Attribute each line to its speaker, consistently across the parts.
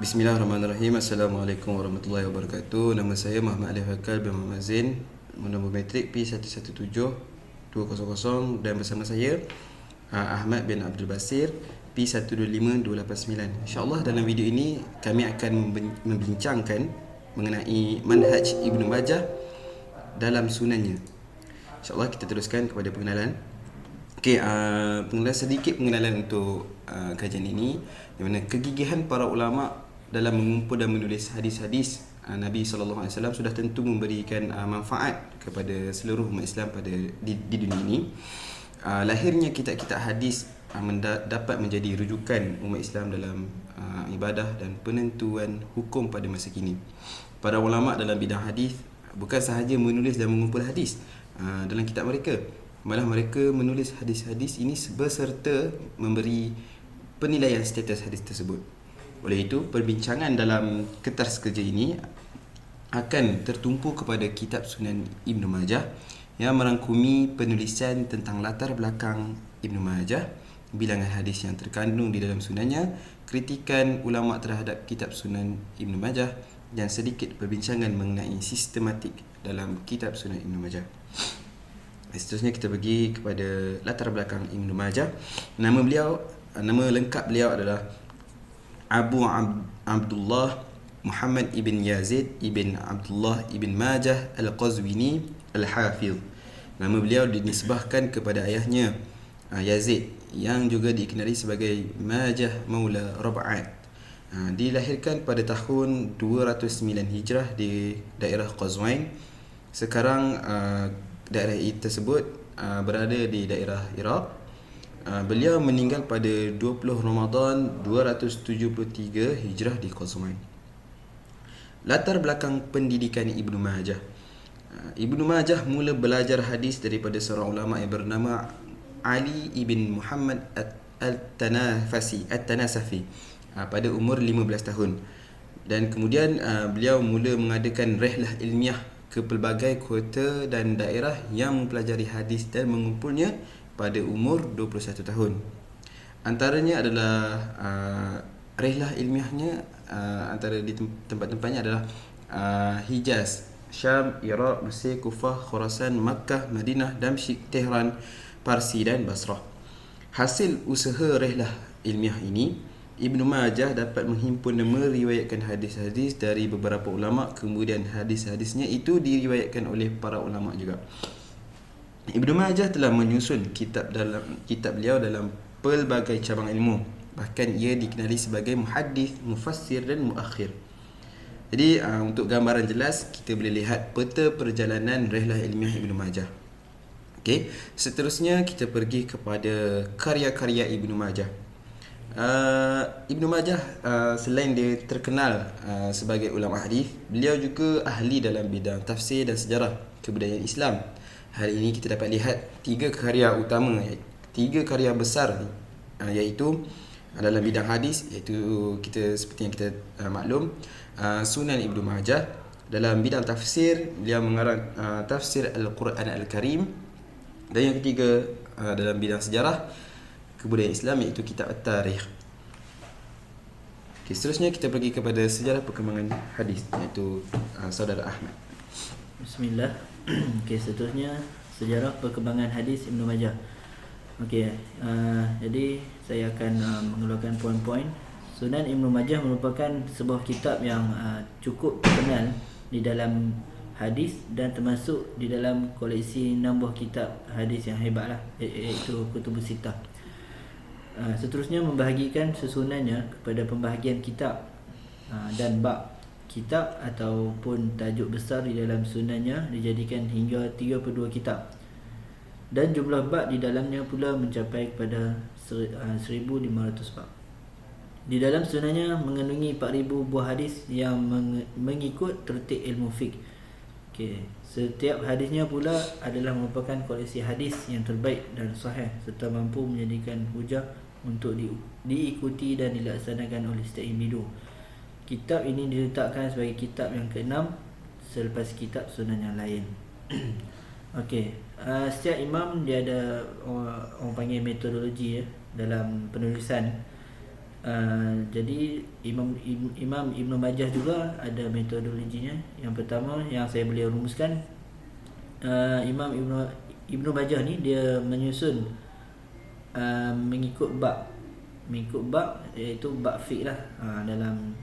Speaker 1: Bismillahirrahmanirrahim. Assalamualaikum warahmatullahi wabarakatuh. Nama saya Muhammad Alif Hakal bin Muhammad Zain, nombor matrik P117200, dan bersama saya Ahmad bin Abdul Basir, P125289. InsyaAllah dalam video ini kami akan membincangkan mengenai manhaj Ibnu Majah dalam sunannya. InsyaAllah kita teruskan kepada pengenalan. Sedikit pengenalan untuk kajian ini, di mana kegigihan para ulama dalam mengumpul dan menulis hadis-hadis Nabi SAW sudah tentu memberikan manfaat kepada seluruh umat Islam di dunia ini. Lahirnya kitab-kitab hadis dapat menjadi rujukan umat Islam dalam ibadah dan penentuan hukum pada masa kini. Para ulama dalam bidang hadis bukan sahaja menulis dan mengumpul hadis dalam kitab mereka, malah mereka menulis hadis-hadis ini beserta memberi penilaian status hadis tersebut. Oleh itu, perbincangan dalam kertas kerja ini akan tertumpu kepada kitab Sunan Ibnu Majah yang merangkumi penulisan tentang latar belakang Ibnu Majah, bilangan hadis yang terkandung di dalam sunannya, kritikan ulama terhadap kitab Sunan Ibnu Majah, dan sedikit perbincangan mengenai sistematik dalam kitab Sunan Ibnu Majah. Seterusnya kita pergi kepada latar belakang Ibnu Majah. Nama lengkap beliau adalah Abu Abdullah Muhammad ibn Yazid ibn Abdullah ibn Majah Al-Qazwini Al-Hafidh. Nama beliau dinisbahkan kepada ayahnya Yazid, yang juga dikenali sebagai Majah Maula Rab'at. Dilahirkan pada tahun 209 Hijrah di daerah Qazwain. Sekarang daerah tersebut berada di daerah Iraq. Beliau meninggal pada 20 Ramadan 273 Hijrah di Qazwain. Latar belakang pendidikan Ibnu Majah. Ibnu Majah mula belajar hadis daripada seorang ulama yang bernama Ali ibn Muhammad At-Tanasafi pada umur 15 tahun. Dan kemudian beliau mula mengadakan rihlah ilmiah ke pelbagai kota dan daerah yang mempelajari hadis dan mengumpulnya pada umur 21 tahun. Antaranya adalah rihlah ilmiahnya, antara di tempat-tempatnya adalah Hijaz, Syam, Iraq, Mesir, Kufah, Khurasan, Makkah, Madinah, Damsyik, Tehran, Parsi dan Basrah. Hasil usaha rihlah ilmiah ini, Ibnu Majah dapat menghimpun dan meriwayatkan hadis-hadis dari beberapa ulama, kemudian hadis-hadisnya itu diriwayatkan oleh para ulama juga. Ibnu Majah telah menyusun kitab beliau dalam pelbagai cabang ilmu. Bahkan ia dikenali sebagai muhaddis, mufassir dan muakhir. Jadi untuk gambaran jelas, kita boleh lihat peta perjalanan rihlah ilmiah Ibnu Majah. Seterusnya kita pergi kepada karya-karya Ibnu Majah. Ibnu Majah selain dia terkenal sebagai ulama hadis, beliau juga ahli dalam bidang tafsir dan sejarah kebudayaan Islam. Hari ini kita dapat lihat tiga karya besar, iaitu dalam bidang hadis, iaitu seperti yang kita maklum, Sunan Ibnu Majah. Dalam bidang tafsir, beliau mengarang tafsir Al-Quran Al-Karim. Dan yang ketiga, dalam bidang sejarah kebudayaan Islam, iaitu kitab At-Tarikh. Seterusnya kita pergi kepada sejarah perkembangan hadis, iaitu saudara Ahmad.
Speaker 2: Bismillah. Seterusnya sejarah perkembangan hadis Ibnu Majah. Jadi saya akan mengeluarkan poin-poin. Sunan Ibnu Majah merupakan sebuah kitab yang cukup terkenal di dalam hadis dan termasuk di dalam koleksi 6 buah kitab hadis yang hebatlah, iaitu Kutubus Sittah. Seterusnya membahagikan susunannya kepada pembahagian kitab dan bab. Kitab ataupun tajuk besar di dalam sunannya dijadikan hingga 32 kitab, dan jumlah bab di dalamnya pula mencapai kepada 1500 bab. Di dalam sunannya mengandungi 4000 buah hadis yang mengikut tertib ilmu fiqh. Setiap hadisnya pula adalah merupakan koleksi hadis yang terbaik dan sahih, serta mampu menjadikan hujah untuk diikuti dan dilaksanakan oleh setiap individu. Kitab ini diletakkan sebagai kitab yang ke-6 selepas kitab sunan yang lain. Setiap imam dia ada orang panggil metodologi dalam penulisan. Jadi Imam Ibnu Majah juga ada metodologinya. Yang pertama yang saya boleh rumuskan, Imam Ibnu Majah ni dia menyusun mengikut bab iaitu bab fiqh lah, dalam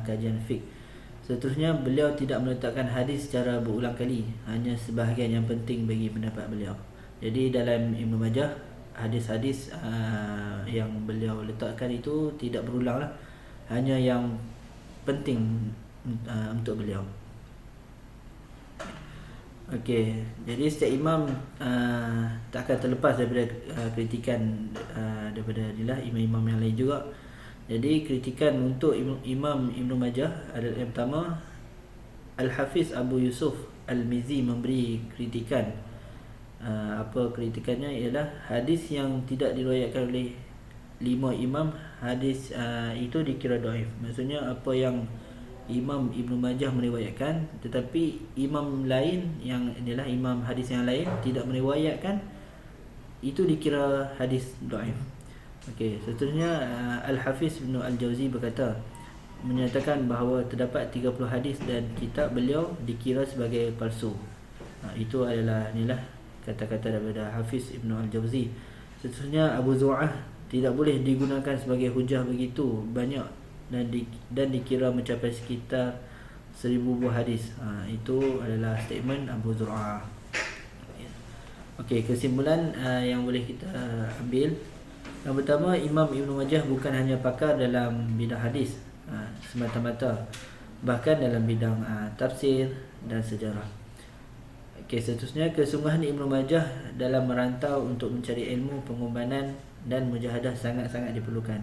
Speaker 2: kajian fiqh. Seterusnya beliau tidak meletakkan hadis secara berulang kali, hanya sebahagian yang penting bagi pendapat beliau. Jadi dalam Ibnu Majah, hadis-hadis yang beliau letakkan itu tidak berulang lah, hanya yang penting untuk beliau. Okey, jadi setiap imam tak akan terlepas daripada kritikan daripada inilah imam-imam yang lain juga. Jadi kritikan untuk Imam Ibnu Majah adalah, yang pertama, Al-Hafiz Abu Yusuf Al-Mizzi memberi kritikan. Apa kritikannya ialah hadis yang tidak diriwayatkan oleh 5 imam, hadis itu dikira dhaif. Maksudnya apa yang Imam Ibnu Majah meriwayatkan tetapi imam lain yang inilah imam hadis yang lain tidak meriwayatkan, itu dikira hadis dhaif. Okey, seterusnya Al-Hafiz Ibn Al-Jauzi berkata, menyatakan bahawa terdapat 30 hadis dan kitab beliau dikira sebagai palsu. Itu adalah inilah kata-kata daripada Hafiz Ibn Al-Jauzi. Seterusnya Abu Zur'ah tidak boleh digunakan sebagai hujah begitu banyak dan dikira mencapai sekitar 1000 buah hadis. Itu adalah statement Abu Zur'ah. Okey, kesimpulan yang boleh kita ambil, yang pertama, Imam Ibnu Majah bukan hanya pakar dalam bidang hadis semata-mata, bahkan dalam bidang tafsir dan sejarah. Okey, seterusnya kesungguhan Ibnu Majah dalam merantau untuk mencari ilmu pengorbanan dan mujahadah sangat-sangat diperlukan.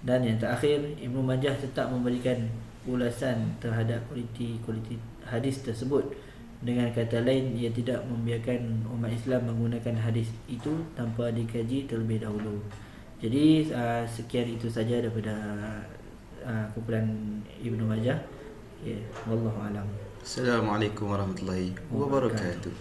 Speaker 2: Dan yang terakhir, Ibnu Majah tetap memberikan ulasan terhadap kualiti hadis tersebut. Dengan kata lain, ia tidak membiarkan umat Islam menggunakan hadis itu tanpa dikaji terlebih dahulu. Jadi sekian itu saja daripada kumpulan Ibnu Majah. Wallahu alam.
Speaker 1: Assalamualaikum warahmatullahi wabarakatuh.